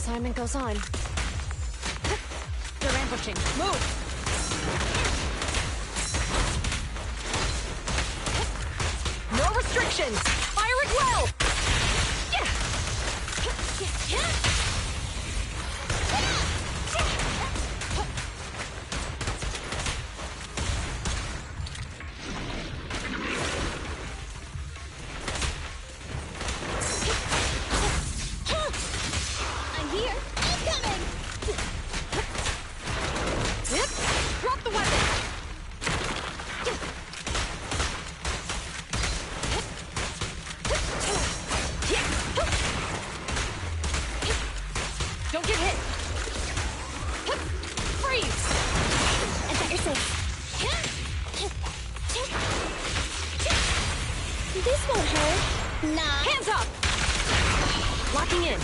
assignment goes on. They're ambushing. Move! No restrictions! Fire it well! I'm here. Incoming! Yep. Drop the weapon! Don't get hit! Freeze! I bet you're safe. This won't hurt. Nah. Hands up! Locking in.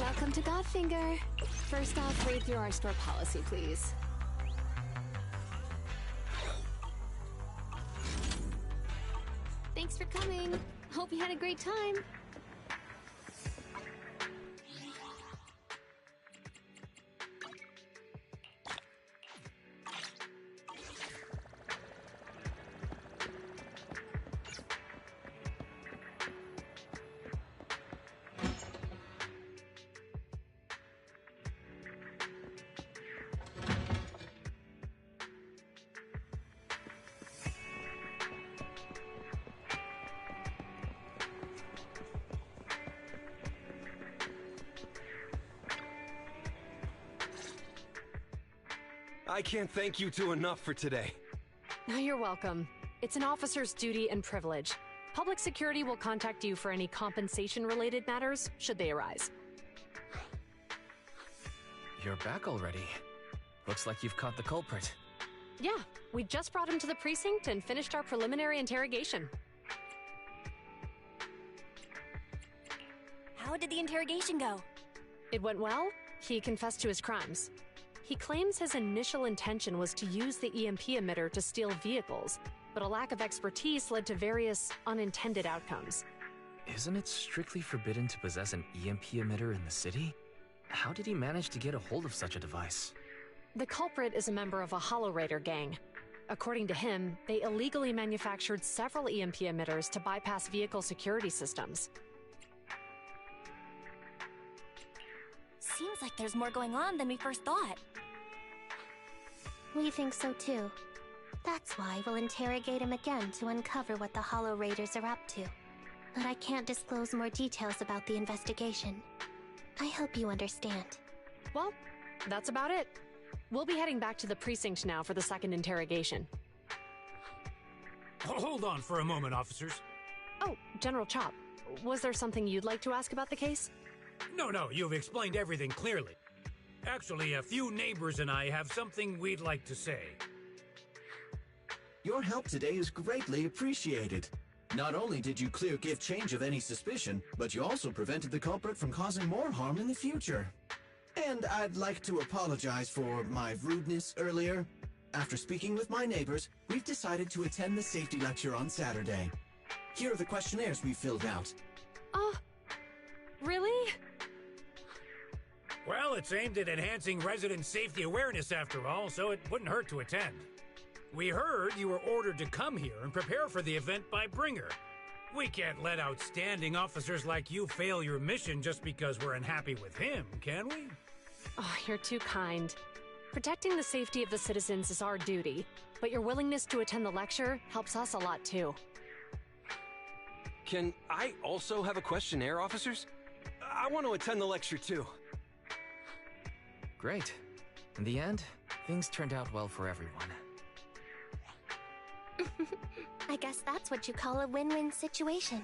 Welcome to Godfinger. First off, read through our store policy, please. Thanks for coming. Hope you had a great time. I can't thank you two enough for today. No, you're welcome. It's an officer's duty and privilege. Public security will contact you for any compensation-related matters, should they arise. You're back already. Looks like you've caught the culprit. Yeah, we just brought him to the precinct and finished our preliminary interrogation. How did the interrogation go? It went well. He confessed to his crimes. He claims his initial intention was to use the EMP emitter to steal vehicles, but a lack of expertise led to various unintended outcomes. Isn't it strictly forbidden to possess an EMP emitter in the city? How did he manage to get a hold of such a device? The culprit is a member of a Hollow Raider gang. According to him, they illegally manufactured several EMP emitters to bypass vehicle security systems. Seems like there's more going on than we first thought. We think so too. That's why we'll interrogate him again to uncover what the Hollow Raiders are up to. But I can't disclose more details about the investigation. I hope you understand. Well, that's about it. We'll be heading back to the precinct now for the second interrogation. Hold on for a moment, officers. Oh, General Chop, was there something you'd like to ask about the case? No, you've explained everything clearly. Actually, a few neighbors and I have something we'd like to say. Your help today is greatly appreciated. Not only did you clear Give Change of any suspicion, but you also prevented the culprit from causing more harm in the future. And I'd like to apologize for my rudeness earlier. After speaking with my neighbors, we've decided to attend the safety lecture on Saturday. Here are the questionnaires we filled out. Really? Well, it's aimed at enhancing resident safety awareness after all, so it wouldn't hurt to attend. We heard you were ordered to come here and prepare for the event by Bringer. We can't let outstanding officers like you fail your mission just because we're unhappy with him, can we? Oh, you're too kind. Protecting the safety of the citizens is our duty, but your willingness to attend the lecture helps us a lot too. Can I also have a questionnaire, officers? I want to attend the lecture too. Great. In the end, things turned out well for everyone. I guess that's what you call a win-win situation.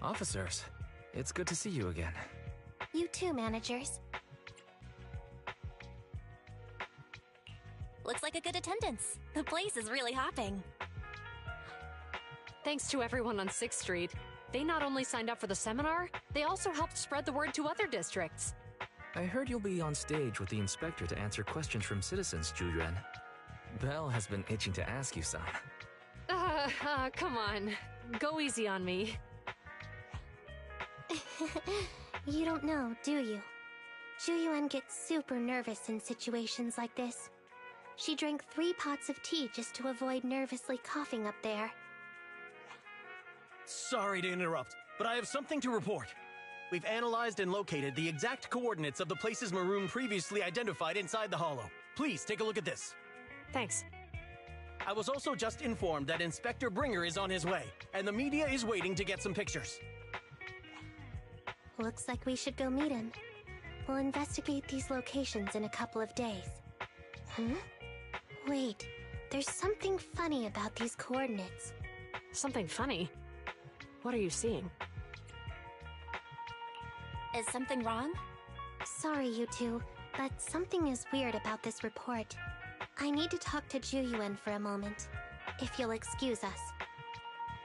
Officers, it's good to see you again. You too, managers. Looks like a good attendance. The place is really hopping. Thanks to everyone on 6th Street. They not only signed up for the seminar, they also helped spread the word to other districts. I heard you'll be on stage with the inspector to answer questions from citizens, Zhu Yuan. Belle has been itching to ask you some. Come on. Go easy on me. You don't know, do you? Zhu Yuan gets super nervous in situations like this. She drank 3 pots of tea just to avoid nervously coughing up there. Sorry to interrupt, but I have something to report. We've analyzed and located the exact coordinates of the places Maroon previously identified inside the Hollow. Please take a look at this. Thanks. I was also just informed that Inspector Bringer is on his way, and the media is waiting to get some pictures. Looks like we should go meet him. We'll investigate these locations in a couple of days. Wait, there's something funny about these coordinates. Something funny? What are you seeing? Is something wrong? Sorry, you two, but something is weird about this report. I need to talk to Zhu Yuan for a moment, if you'll excuse us.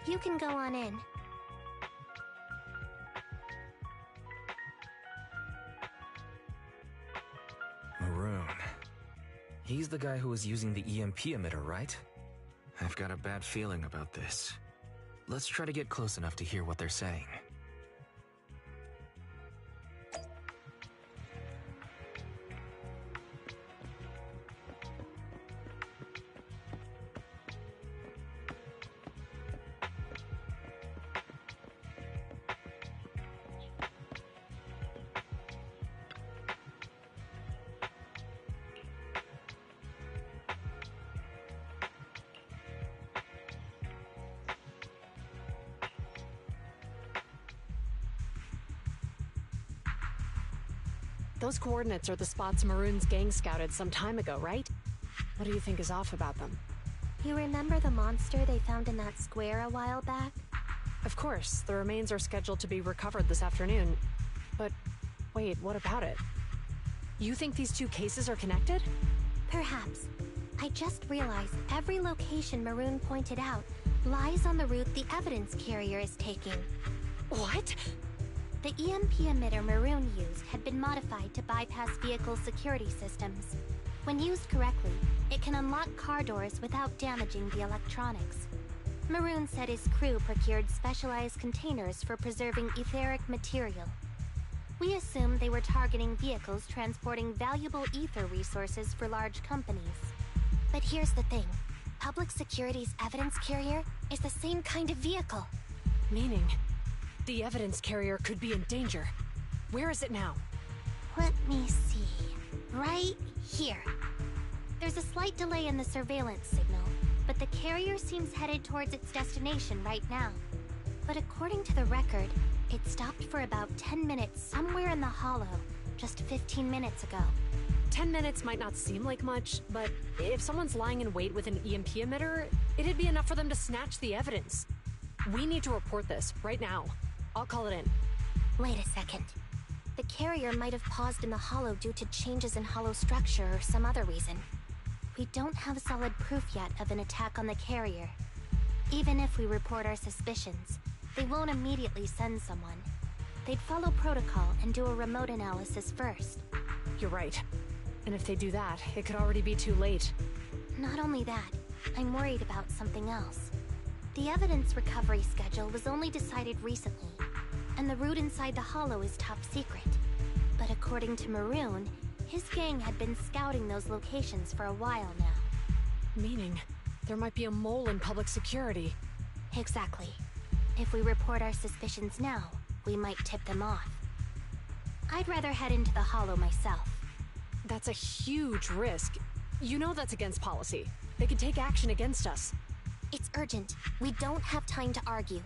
You can go on in. Maroon. He's the guy who was using the EMP emitter, right? I've got a bad feeling about this. Let's try to get close enough to hear what they're saying. Those coordinates are the spots Maroon's gang scouted some time ago, right? What do you think is off about them? You remember the monster they found in that square a while back? Of course, the remains are scheduled to be recovered this afternoon. But wait, what about it? You think these 2 cases are connected? Perhaps. I just realized every location Maroon pointed out lies on the route the evidence carrier is taking. What? The EMP emitter Maroon used had been modified to bypass vehicle security systems. When used correctly, it can unlock car doors without damaging the electronics. Maroon said his crew procured specialized containers for preserving etheric material. We assumed they were targeting vehicles transporting valuable ether resources for large companies. But here's the thing. Public Security's evidence carrier is the same kind of vehicle. Meaning, the evidence carrier could be in danger. Where is it now? Let me see. Right here. There's a slight delay in the surveillance signal, but the carrier seems headed towards its destination right now. But according to the record, it stopped for about 10 minutes somewhere in the Hollow, just 15 minutes ago. 10 minutes might not seem like much, but if someone's lying in wait with an EMP emitter, it'd be enough for them to snatch the evidence. We need to report this right now. I'll call it in. Wait a second. The carrier might have paused in the Hollow due to changes in Hollow structure or some other reason. We don't have solid proof yet of an attack on the carrier. Even if we report our suspicions, they won't immediately send someone. They'd follow protocol and do a remote analysis first. You're right. And if they do that, it could already be too late. Not only that, I'm worried about something else. The evidence recovery schedule was only decided recently, and the route inside the Hollow is top secret. But according to Maroon, his gang had been scouting those locations for a while now. Meaning, there might be a mole in public security. Exactly. If we report our suspicions now, we might tip them off. I'd rather head into the Hollow myself. That's a huge risk. You know that's against policy. They could take action against us. It's urgent. We don't have time to argue.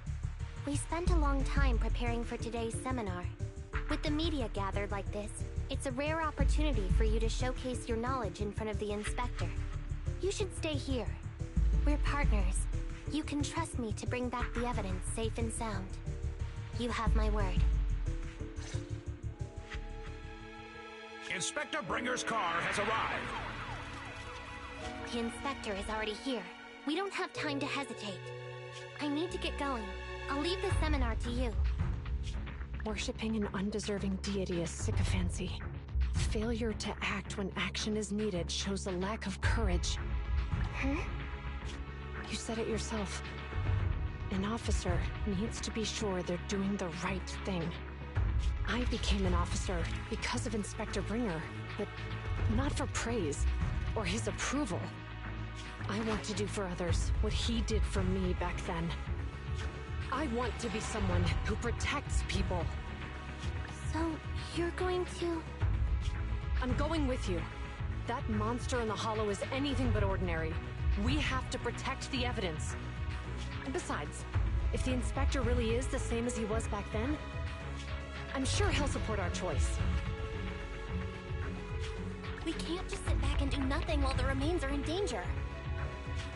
We spent a long time preparing for today's seminar. With the media gathered like this, it's a rare opportunity for you to showcase your knowledge in front of the inspector. You should stay here. We're partners. You can trust me to bring back the evidence safe and sound. You have my word. Inspector Bringer's car has arrived. The inspector is already here. We don't have time to hesitate. I need to get going. I'll leave the seminar to you. Worshipping an undeserving deity is sycophancy. Failure to act when action is needed shows a lack of courage. Huh? You said it yourself. An officer needs to be sure they're doing the right thing. I became an officer because of Inspector Bringer, but not for praise or his approval. I want to do for others what he did for me back then. I want to be someone who protects people. So, you're going to... I'm going with you. That monster in the hollow is anything but ordinary. We have to protect the evidence. And besides, if the inspector really is the same as he was back then, I'm sure he'll support our choice. We can't just sit back and do nothing while the remains are in danger.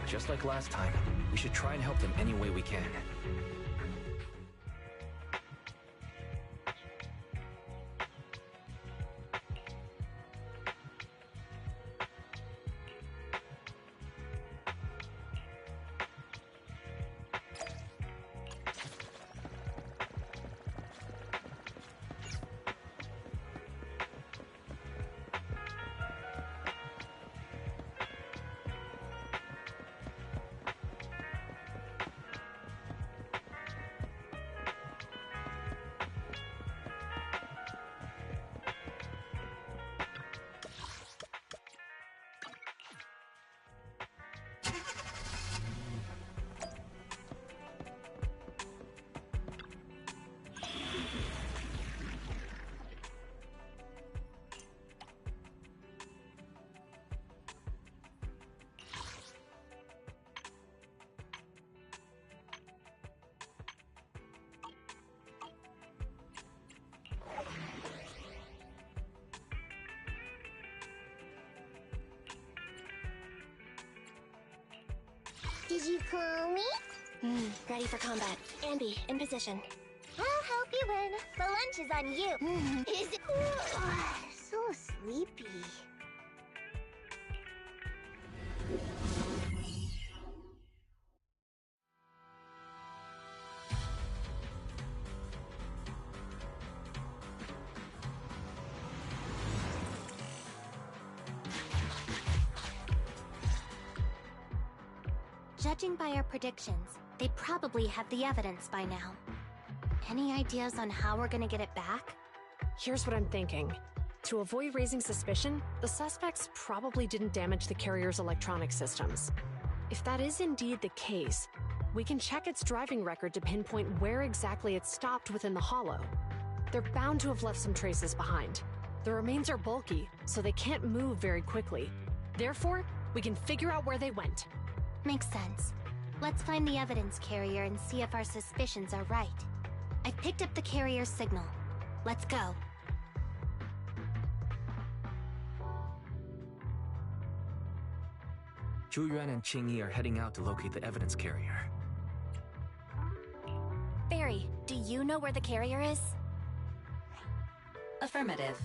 Just like last time, we should try and help them any way we can. Did you call me? Ready for combat. Ambi, in position. I'll help you win. The lunch is on you. Is it... so sleepy. Judging by our predictions, they probably have the evidence by now. Any ideas on how we're gonna get it back? Here's what I'm thinking. To avoid raising suspicion, the suspects probably didn't damage the carrier's electronic systems. If that is indeed the case, we can check its driving record to pinpoint where exactly it stopped within the hollow. They're bound to have left some traces behind. The remains are bulky, so they can't move very quickly. Therefore, we can figure out where they went. Makes sense. Let's find the evidence carrier and see if our suspicions are right. I picked up the carrier's signal. Let's go. Zhu Yuan and Qing Yi are heading out to locate the evidence carrier. Barry, do you know where the carrier is? Affirmative.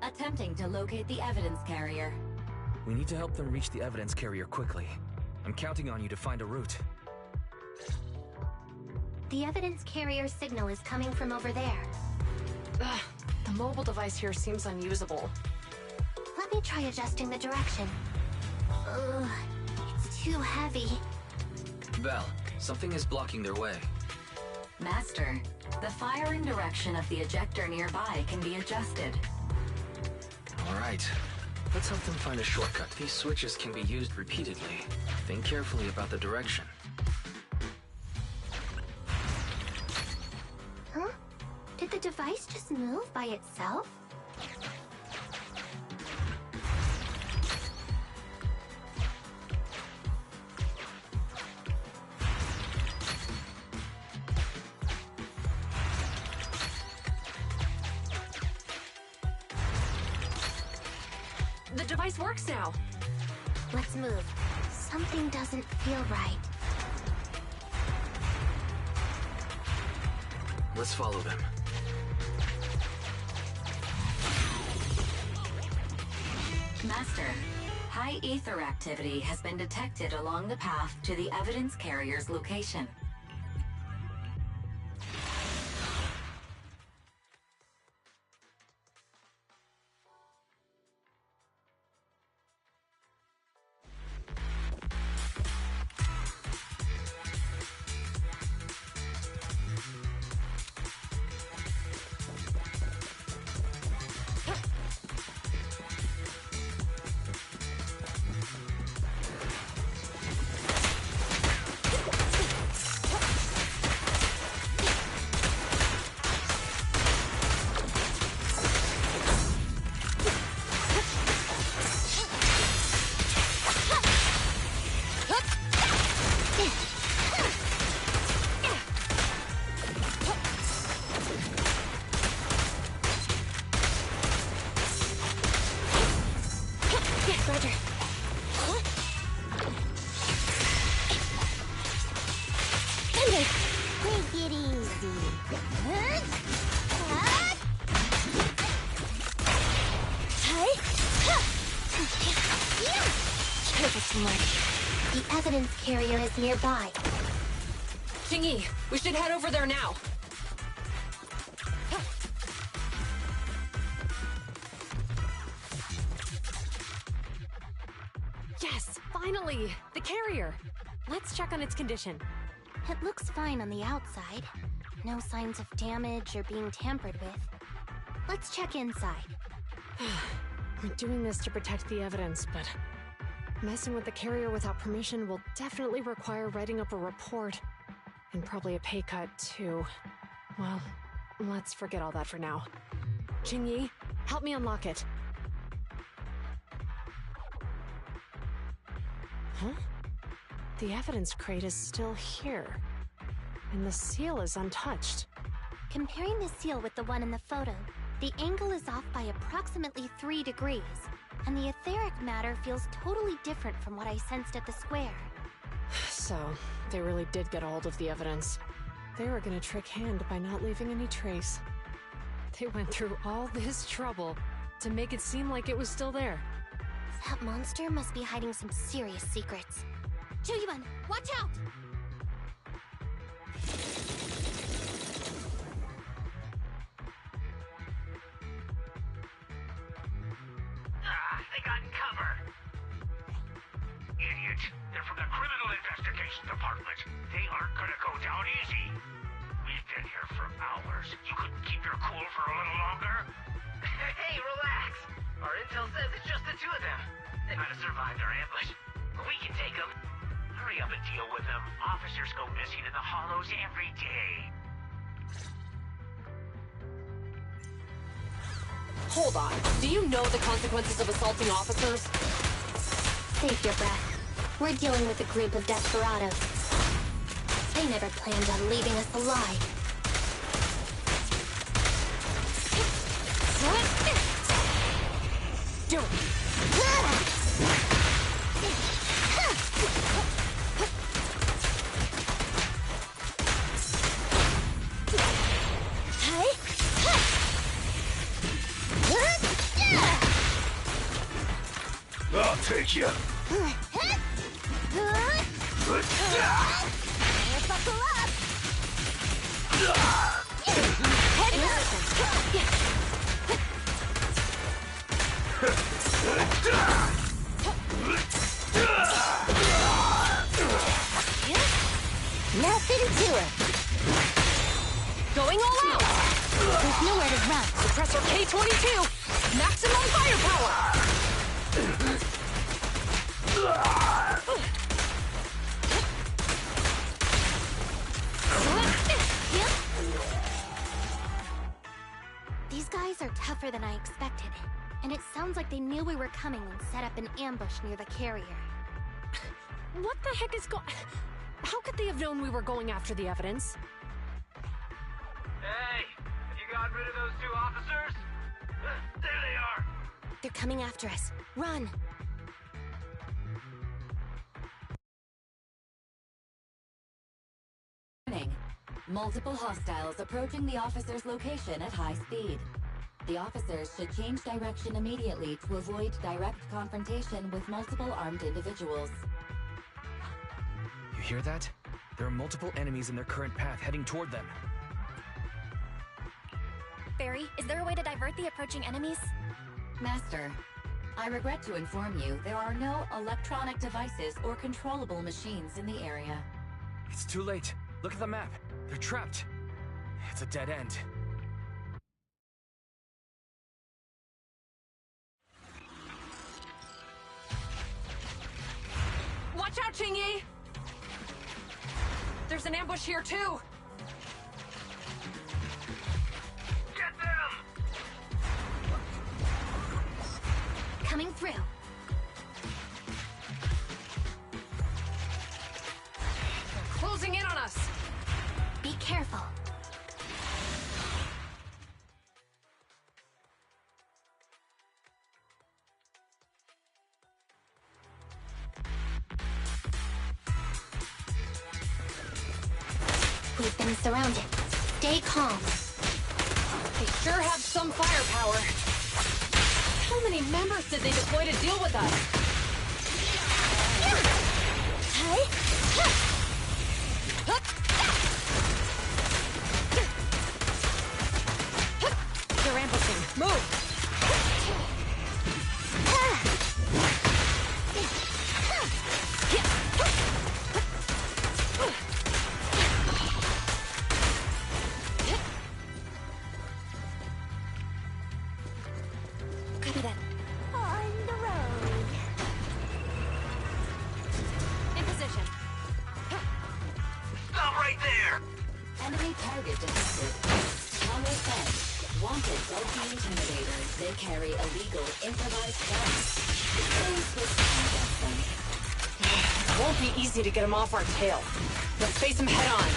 Attempting to locate the evidence carrier. We need to help them reach the evidence carrier quickly. I'm counting on you to find a route. The evidence carrier signal is coming from over there. Ugh, the mobile device here seems unusable. Let me try adjusting the direction. Ugh, it's too heavy. Val, something is blocking their way. Master, the firing direction of the ejector nearby can be adjusted. All right. Let's help them find a shortcut. These switches can be used repeatedly. Think carefully about the direction. Huh? Did the device just move by itself? The device works now. Let's move. Something doesn't feel right. Let's follow them. Master, high ether activity has been detected along the path to the evidence carrier's location. The evidence carrier is nearby. Jingyi, we should head over there now. Yes, finally! The carrier! Let's check on its condition. It looks fine on the outside. No signs of damage or being tampered with. Let's check inside. We're doing this to protect the evidence, but messing with the carrier without permission will definitely require writing up a report. And probably a pay cut, too. Well, let's forget all that for now. Jingyi, help me unlock it. Huh? The evidence crate is still here. And the seal is untouched. Comparing the seal with the one in the photo, the angle is off by approximately 3 degrees, and the etheric matter feels totally different from what I sensed at the square. So, they really did get a hold of the evidence. They were gonna trick Hand by not leaving any trace. They went through all this trouble to make it seem like it was still there. That monster must be hiding some serious secrets. Chuyuban, watch out! They got cover. Idiot. They're from the Criminal Investigation Department. They aren't gonna go down easy. We've been here for hours. You couldn't keep your cool for a little longer? Hey, relax. Our intel says it's just the two of them. They might have survived our ambush. We can take them. Hurry up and deal with them. Officers go missing in the hollows every day. Hold on. Do you know the consequences of assaulting officers? Save your breath. We're dealing with a group of desperados. They never planned on leaving us alive. Do it! I'll take you. Buckle up! Nothing to it. Going all out! There's nowhere to run. Suppressor K-22! Maximum firepower! These guys are tougher than I expected. And it sounds like they knew we were coming and set up an ambush near the carrier. What the heck is How could they have known we were going after the evidence? Hey, have you gotten rid of those two officers? There they are. They're coming after us. Run! Multiple hostiles approaching the officer's location at high speed. The officers should change direction immediately to avoid direct confrontation with multiple armed individuals. You hear that? There are multiple enemies in their current path heading toward them. Barry, is there a way to divert the approaching enemies? Master, I regret to inform you there are no electronic devices or controllable machines in the area. It's too late. Look at the map. They're trapped. It's a dead end. Watch out, Qingyi! There's an ambush here, too! Get them! Coming through. They're closing in on us! Be careful. We've been surrounded. Stay calm. They sure have some firepower. How many members did they deploy to deal with us? They're ambushing. Move! Kapitel. On the road. In position. Stop right there! Enemy target detected. Hollow Fence. Wanted bulky intimidators. They carry illegal improvised guns. Those with them. It won't be easy to get them off our tail. Let's face them head on.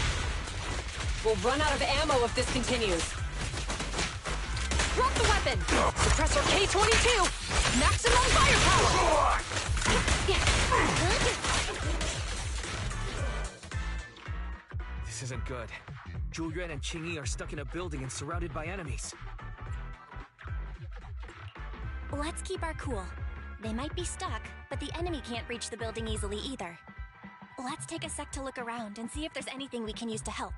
We'll run out of ammo if this continues. Drop the weapon! Suppressor K-22! Maximum firepower! This isn't good. Zhu Yuan and Qingyi are stuck in a building and surrounded by enemies. Let's keep our cool. They might be stuck, but the enemy can't reach the building easily either. Let's take a sec to look around and see if there's anything we can use to help.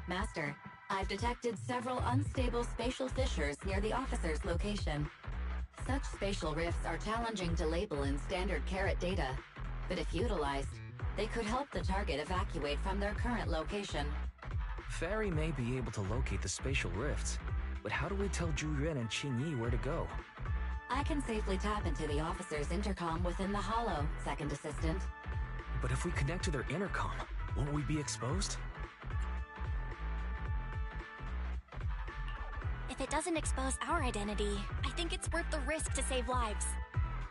Master, I've detected several unstable spatial fissures near the officer's location. Such spatial rifts are challenging to label in standard carrot data, but if utilized, they could help the target evacuate from their current location. Fairy may be able to locate the spatial rifts, but how do we tell Zhu Yuan and Qingyi where to go? I can safely tap into the officer's intercom within the hollow, Second Assistant. But if we connect to their intercom, won't we be exposed? If it doesn't expose our identity, I think it's worth the risk to save lives.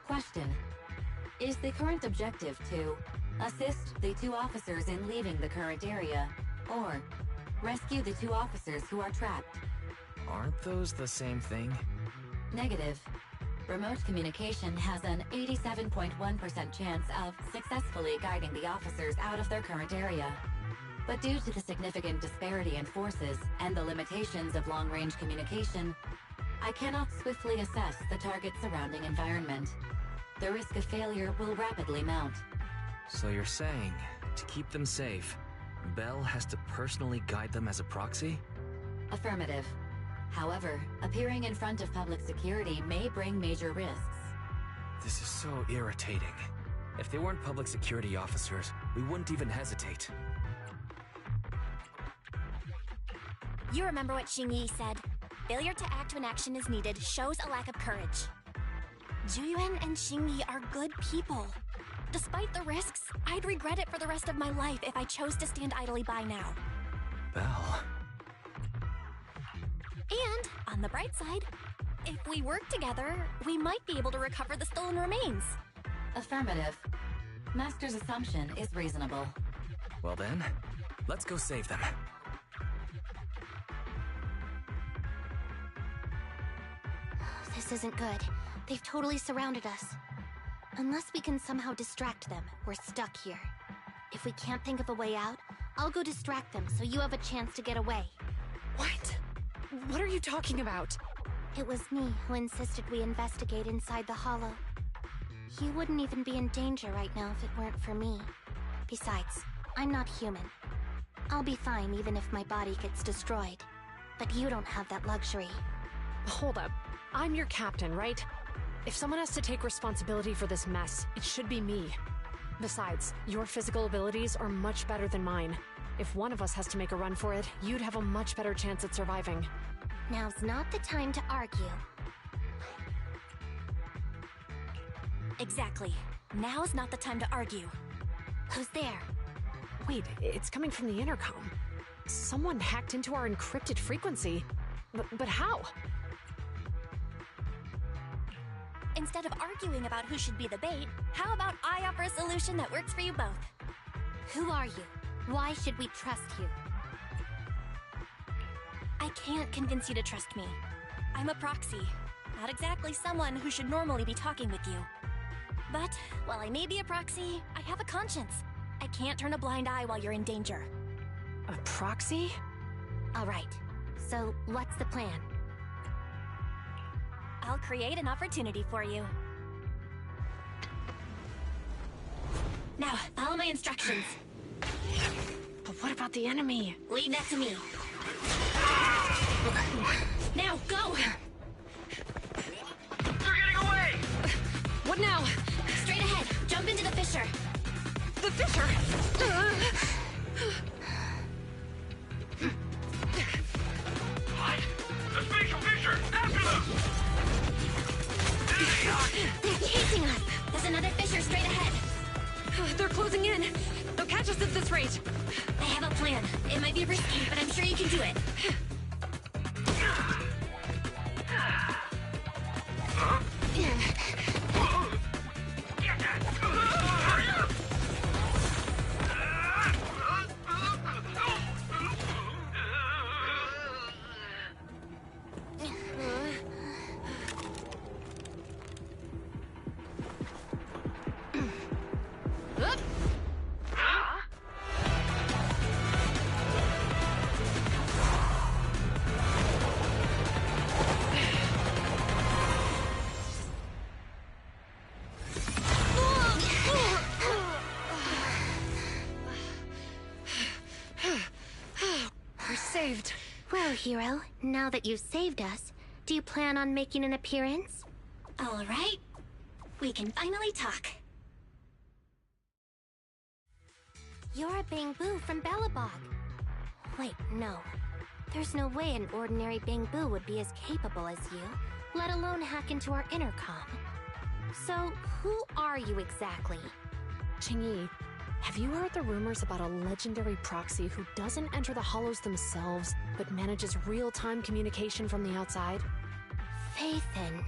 Question. Is the current objective to assist the two officers in leaving the current area, or rescue the two officers who are trapped? Aren't those the same thing? Negative. Remote communication has an 87.1% chance of successfully guiding the officers out of their current area. But due to the significant disparity in forces and the limitations of long-range communication, I cannot swiftly assess the target's surrounding environment. The risk of failure will rapidly mount. So you're saying, to keep them safe, Bell has to personally guide them as a proxy? Affirmative. However, appearing in front of public security may bring major risks. This is so irritating. If they weren't public security officers, we wouldn't even hesitate. You remember what Qingyi said? Failure to act when action is needed shows a lack of courage. Zhu Yuan and Qingyi are good people. Despite the risks, I'd regret it for the rest of my life if I chose to stand idly by now. Bell... And, on the bright side, if we work together, we might be able to recover the stolen remains. Affirmative. Master's assumption is reasonable. Well then, let's go save them. This isn't good. They've totally surrounded us. Unless we can somehow distract them, we're stuck here. If we can't think of a way out, I'll go distract them so you have a chance to get away. What? What are you talking about? It was me who insisted we investigate inside the Hollow. You wouldn't even be in danger right now if it weren't for me. Besides, I'm not human. I'll be fine even if my body gets destroyed. But you don't have that luxury. Hold up. I'm your captain, right? If someone has to take responsibility for this mess, it should be me. Besides, your physical abilities are much better than mine. If one of us has to make a run for it, you'd have a much better chance at surviving. Now's not the time to argue. Exactly. Now's not the time to argue. Who's there? Wait, it's coming from the intercom. Someone hacked into our encrypted frequency. But how? Instead of arguing about who should be the bait, how about I offer a solution that works for you both? Who are you? Why should we trust you? I can't convince you to trust me. I'm a proxy, not exactly someone who should normally be talking with you. But while I may be a proxy, I have a conscience. I can't turn a blind eye while you're in danger. A proxy? All right. So, what's the plan? I'll create an opportunity for you. Now, follow my instructions. But what about the enemy? Leave that to me. Now, go! They're getting away! What now? Straight ahead. Jump into the fissure. The fissure? What? The spatial fissure! After them! They're chasing us! There's another fissure straight ahead. They're closing in. They'll catch us at this rate. I have a plan. It might be risky, but I'm sure you can do it. Saved. Well, hero, now that you've saved us, do you plan on making an appearance? All right. We can finally talk. You're a Bangbu from Belobog. Wait, no. There's no way an ordinary Bangbu would be as capable as you, let alone hack into our intercom. So, who are you exactly? Qingyi, have you heard the rumors about a legendary proxy who doesn't enter the hollows themselves, but manages real-time communication from the outside? Phaethon.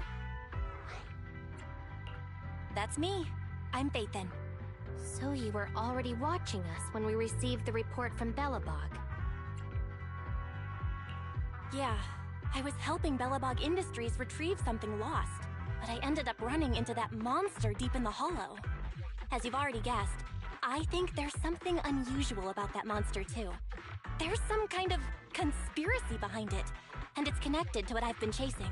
That's me. I'm Phaethon. So you were already watching us when we received the report from Belobog. Yeah, I was helping Belobog Industries retrieve something lost, but I ended up running into that monster deep in the hollow. As you've already guessed, I think there's something unusual about that monster too. There's some kind of conspiracy behind it, and it's connected to what I've been chasing.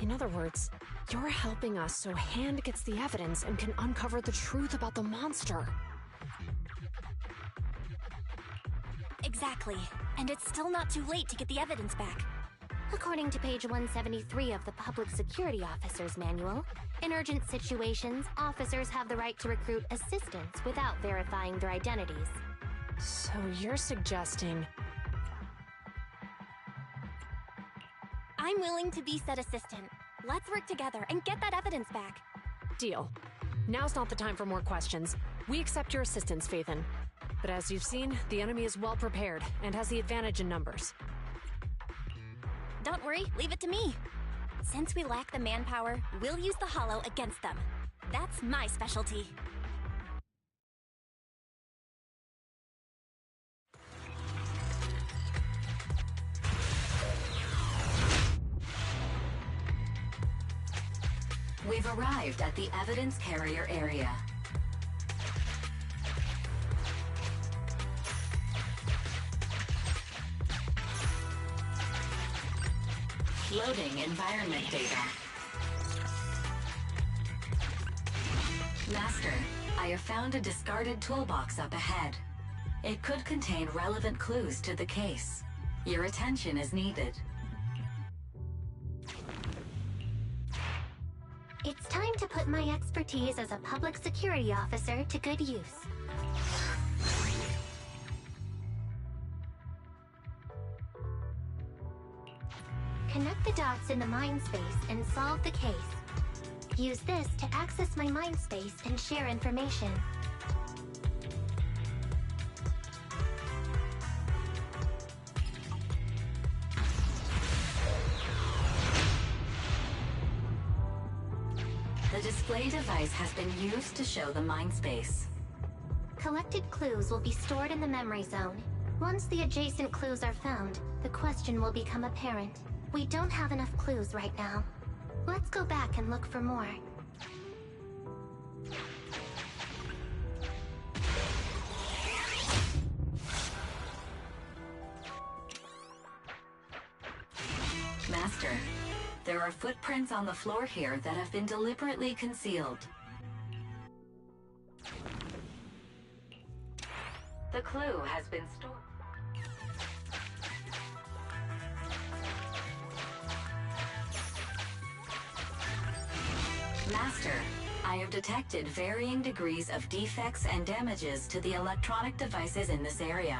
In other words, you're helping us so Hand gets the evidence and can uncover the truth about the monster. Exactly, and it's still not too late to get the evidence back. According to page 173 of the Public Security Officer's Manual, in urgent situations, officers have the right to recruit assistants without verifying their identities. So you're suggesting... I'm willing to be said assistant. Let's work together and get that evidence back. Deal. Now's not the time for more questions. We accept your assistance, Phaethon. But as you've seen, the enemy is well prepared and has the advantage in numbers. Don't worry, leave it to me. Since we lack the manpower, we'll use the Hollow against them. That's my specialty. We've arrived at the evidence carrier area. Loading environment data. Master, I have found a discarded toolbox up ahead. It could contain relevant clues to the case. Your attention is needed. It's time to put my expertise as a public security officer to good use. Connect the dots in the mind space and solve the case. Use this to access my mind space and share information. The display device has been used to show the mind space. Collected clues will be stored in the memory zone. Once the adjacent clues are found, the question will become apparent. We don't have enough clues right now. Let's go back and look for more. Master, there are footprints on the floor here that have been deliberately concealed. The clue has been stored. Master, I have detected varying degrees of defects and damages to the electronic devices in this area.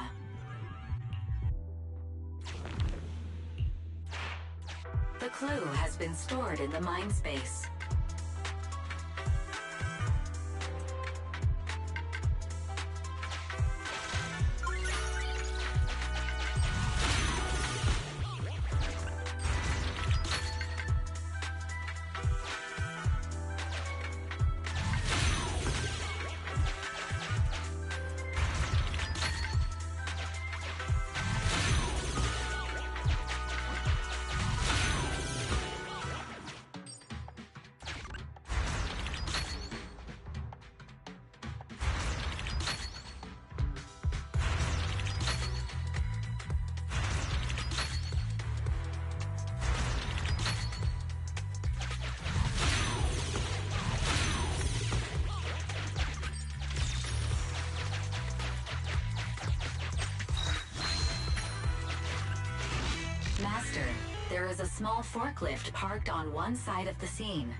The clue has been stored in the mind space. Master, there is a small forklift parked on one side of the scene.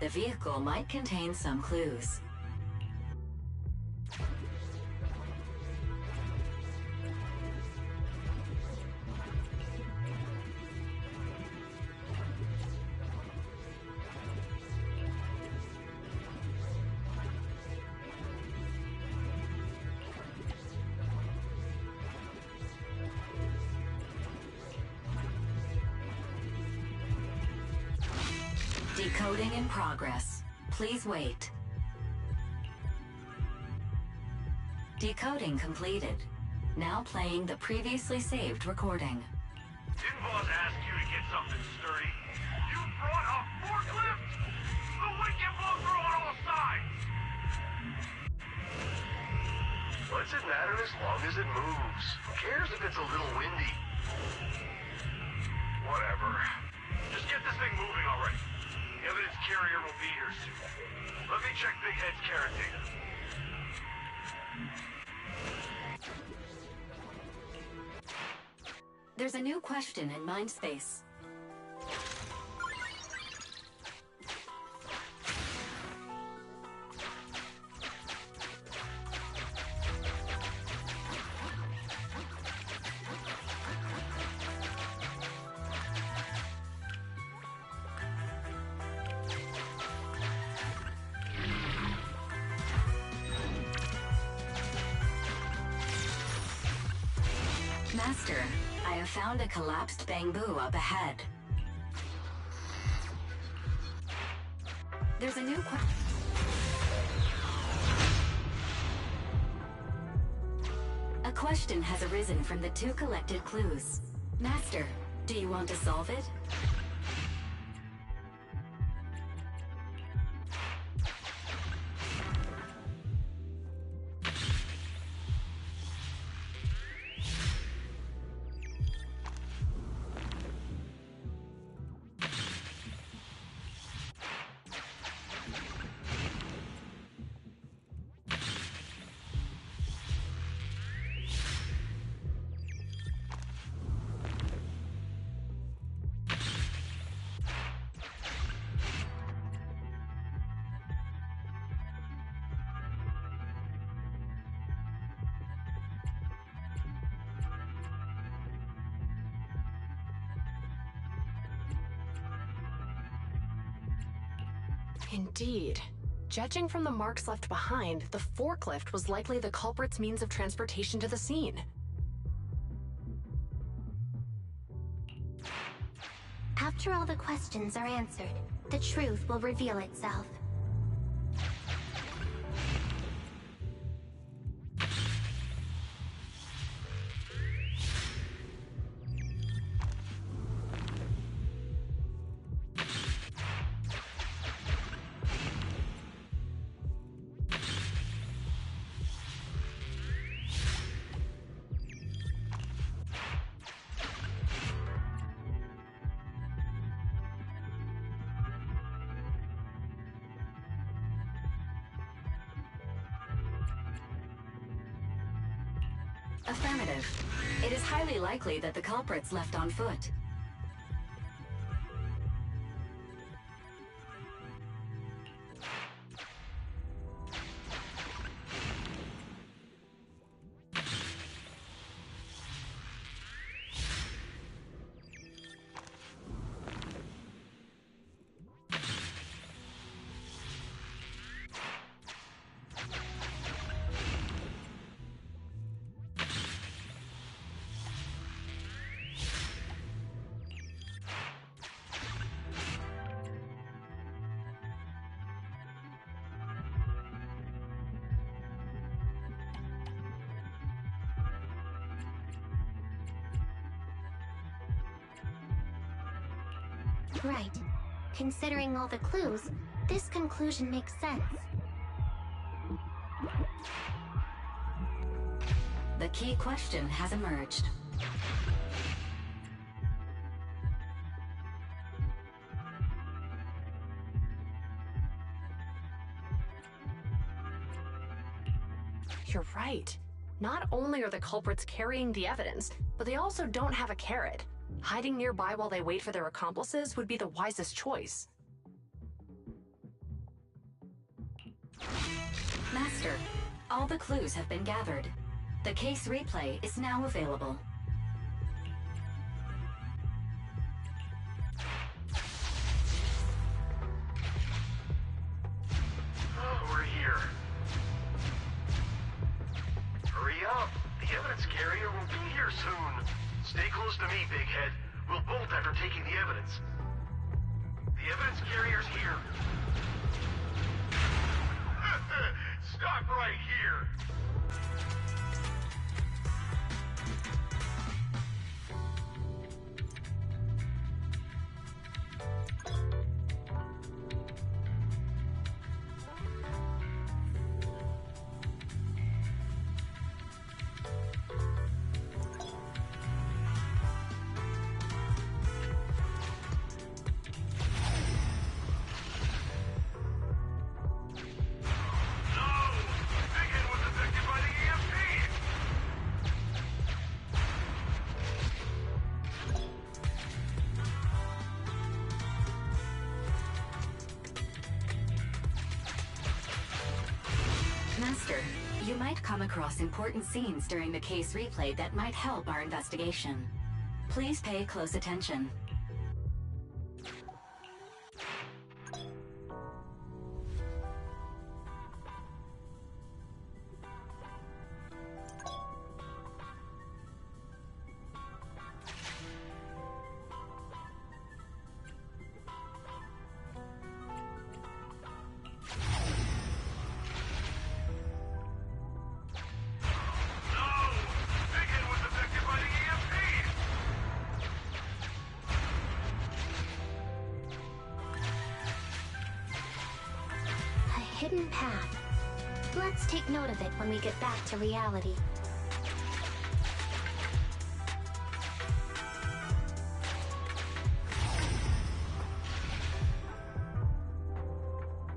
The vehicle might contain some clues. Decoding in progress. Please wait. Decoding completed. Now playing the previously saved recording. Didn't boss ask you to get something sturdy? You brought a forklift? The wind can blow through on all sides! What's it matter as long as it moves? Who cares if it's a little windy? Whatever. Just get this thing moving already. The evidence carrier will be here soon. Let me check Big Head's carrot data. There's a new question in mind space. Master, I have found a collapsed bamboo up ahead. There's a new A question has arisen from the two collected clues. Master, do you want to solve it? Indeed. Judging from the marks left behind, the forklift was likely the culprit's means of transportation to the scene. After all the questions are answered, the truth will reveal itself. Affirmative. It is highly likely that the culprits left on foot. Right. Considering all the clues, this conclusion makes sense. The key question has emerged. You're right. Not only are the culprits carrying the evidence, but they also don't have a carrot. Hiding nearby while they wait for their accomplices would be the wisest choice. Master, all the clues have been gathered. The case replay is now available. Oh, we're here. Hurry up! The evidence carrier will be here soon. Stay close to me, Big Head. We'll bolt after taking the evidence. The evidence carrier's here. Stop right here! Master, you might come across important scenes during the case replay that might help our investigation. Please pay close attention. Hidden path. Let's take note of it when we get back to reality.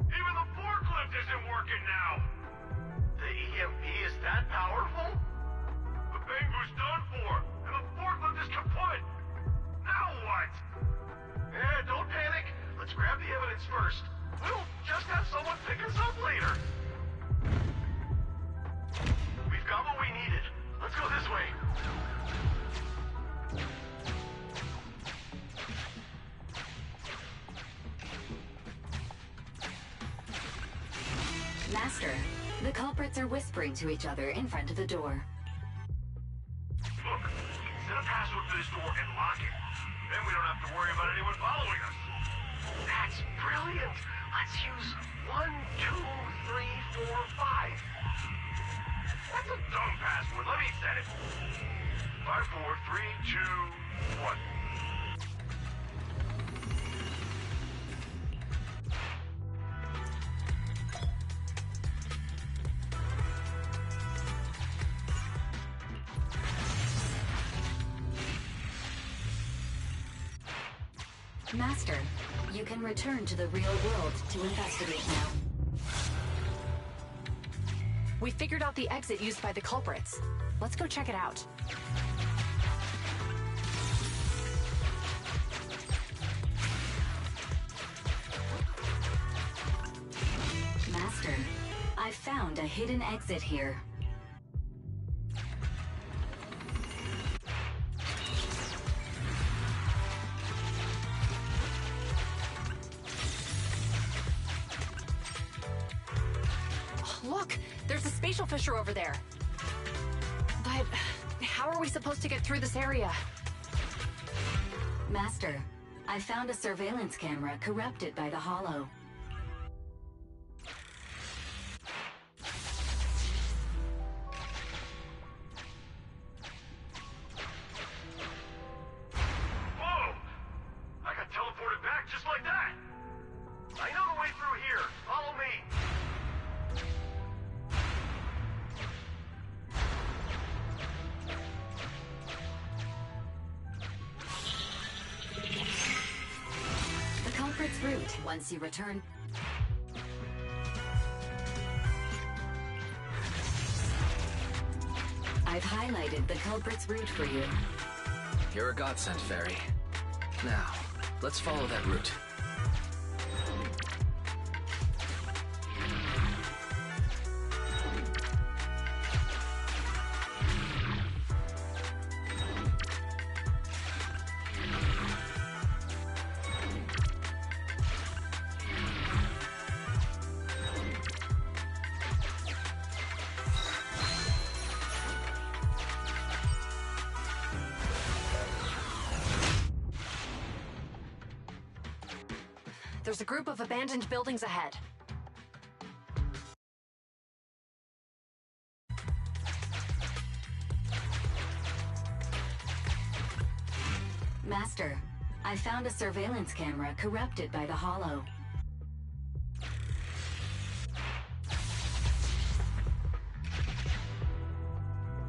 Even the forklift isn't working now! The EMP is that powerful? The Bangu's done for, and the forklift is kaput! Now what? Don't panic. Let's grab the evidence first. We'll just have someone pick us up later. We've got what we needed. Let's go this way. Master, the culprits are whispering to each other in front of the door. Look, set a password for this door and lock it. Then we don't have to worry about anyone following us. That's brilliant. Let's use 1, 2, 3, 4, 5. That's a dumb password. Let me set it. 5, 4, 3, 2, 1. Master, you can return to the real world to investigate now. We figured out the exit used by the culprits. Let's go check it out. Master, I found a hidden exit here. Look! There's a spatial fissure over there. But how are we supposed to get through this area? Master, I found a surveillance camera corrupted by the Hollow. Whoa! I got teleported back just like that. I know the way through here. Follow me. The culprit's route, once you return... I've highlighted the culprit's route for you. You're a godsend, Fairy. Now, let's follow that route. There's a group of abandoned buildings ahead. Master, I found a surveillance camera corrupted by the Hollow.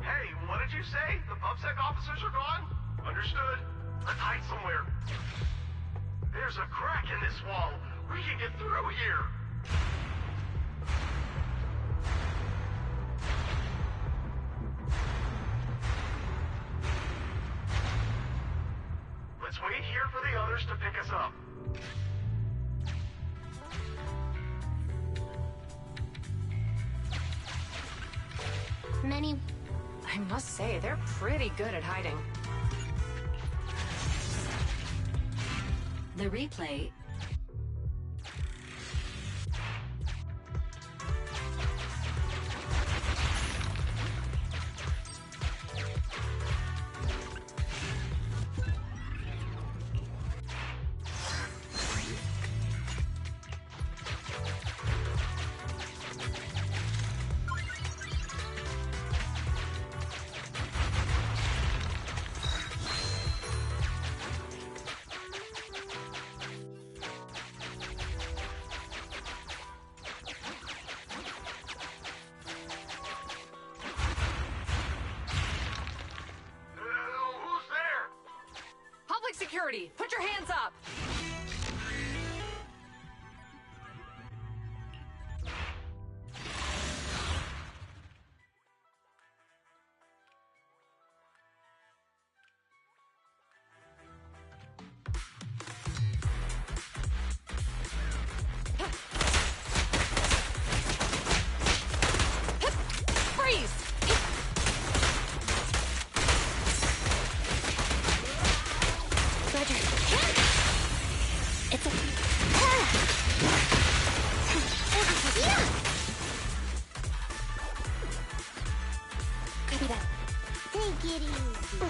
Hey, what did you say? The PubSec officers are gone? Understood. Let's hide somewhere. There's a crack in this wall. We can get through here. Let's wait here for the others to pick us up. Many... I must say, they're pretty good at hiding. The replay... Who's there? Public security, put your hands up! Freeze! Roger. Take it easy.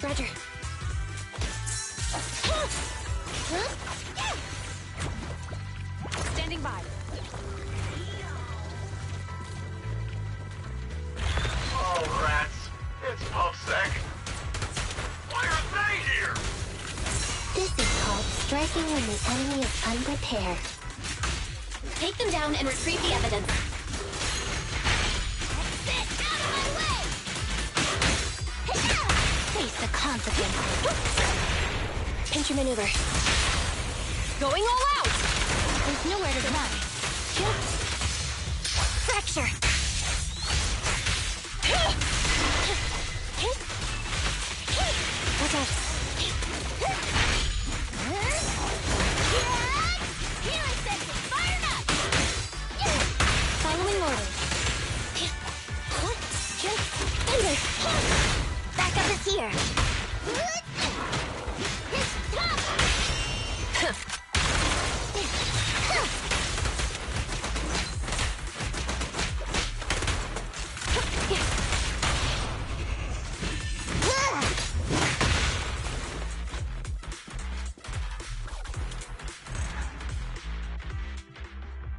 Roger. Standing by. Oh, rats. It's PubSec. Why are they here? This is called striking when the enemy is unprepared. Take them down and retrieve the evidence. Face the consequences. Pinch your maneuver. Going all out! There's nowhere to run. Fracture. Watch out. Healing sensor fired up! Following orders. Thunder. Backup is here.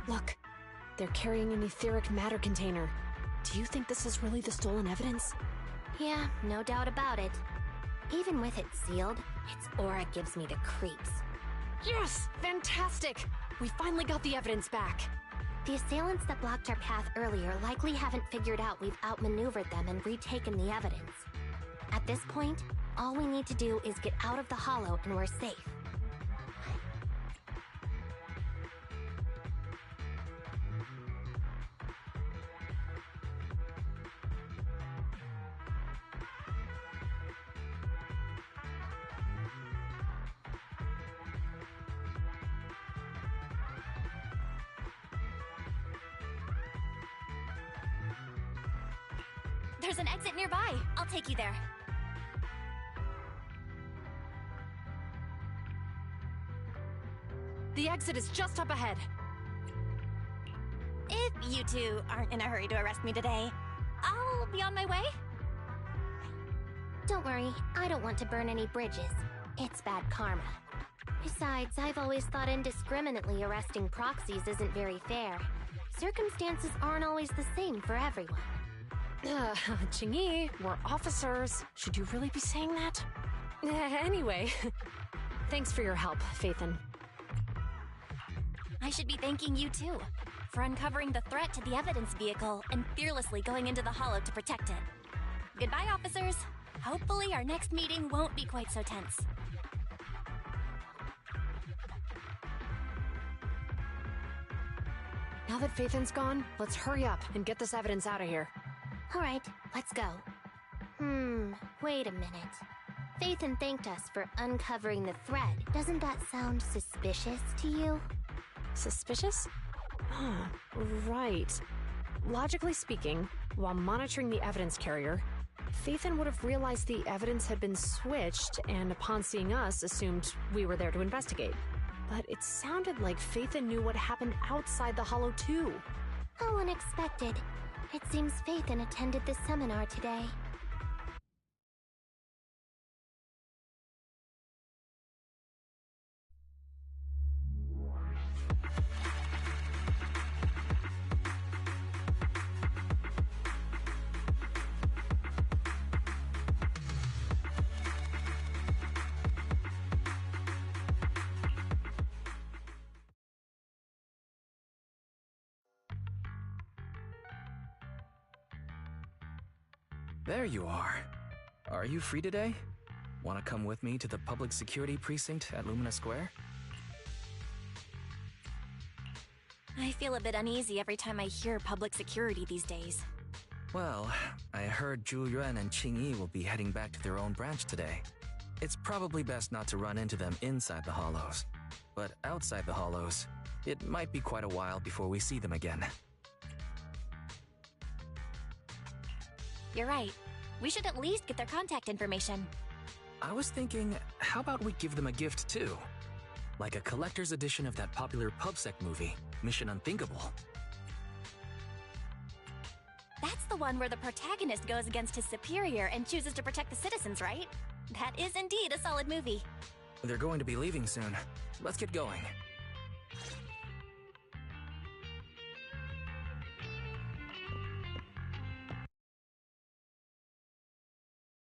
Look, they're carrying an etheric matter container. Do you think this is really the stolen evidence? Yeah, no doubt about it. Even with it sealed, its aura gives me the creeps. Yes! Fantastic! We finally got the evidence back. The assailants that blocked our path earlier likely haven't figured out we've outmaneuvered them and retaken the evidence. At this point, all we need to do is get out of the hollow and we're safe. There's an exit nearby. I'll take you there. The exit is just up ahead. If you two aren't in a hurry to arrest me today, I'll be on my way. Don't worry, I don't want to burn any bridges. It's bad karma. Besides, I've always thought indiscriminately arresting proxies isn't very fair. Circumstances aren't always the same for everyone. Qingyi, we're officers. Should you really be saying that? Anyway, thanks for your help, Phaethon. I should be thanking you too, for uncovering the threat to the evidence vehicle and fearlessly going into the hollow to protect it. Goodbye, officers. Hopefully our next meeting won't be quite so tense. Now that Phaethon's gone, let's hurry up and get this evidence out of here. Alright, let's go. Wait a minute. Phaethon thanked us for uncovering the thread. Doesn't that sound suspicious to you? Suspicious? Right. Logically speaking, while monitoring the evidence carrier, Phaethon would have realized the evidence had been switched and upon seeing us assumed we were there to investigate. But it sounded like Phaethon knew what happened outside the hollow too. How unexpected. It seems Phaethon attended the seminar today. There you are. Are you free today? Want to come with me to the public security precinct at Lumina Square? I feel a bit uneasy every time I hear public security these days. Well, I heard Zhu Yuan and Qing Yi will be heading back to their own branch today. It's probably best not to run into them inside the Hollows. But outside the Hollows, it might be quite a while before we see them again. You're right. We should at least get their contact information. I was thinking, how about we give them a gift too? Like a collector's edition of that popular PubSec movie, Mission Unthinkable. That's the one where the protagonist goes against his superior and chooses to protect the citizens, right? That is indeed a solid movie. They're going to be leaving soon. Let's get going.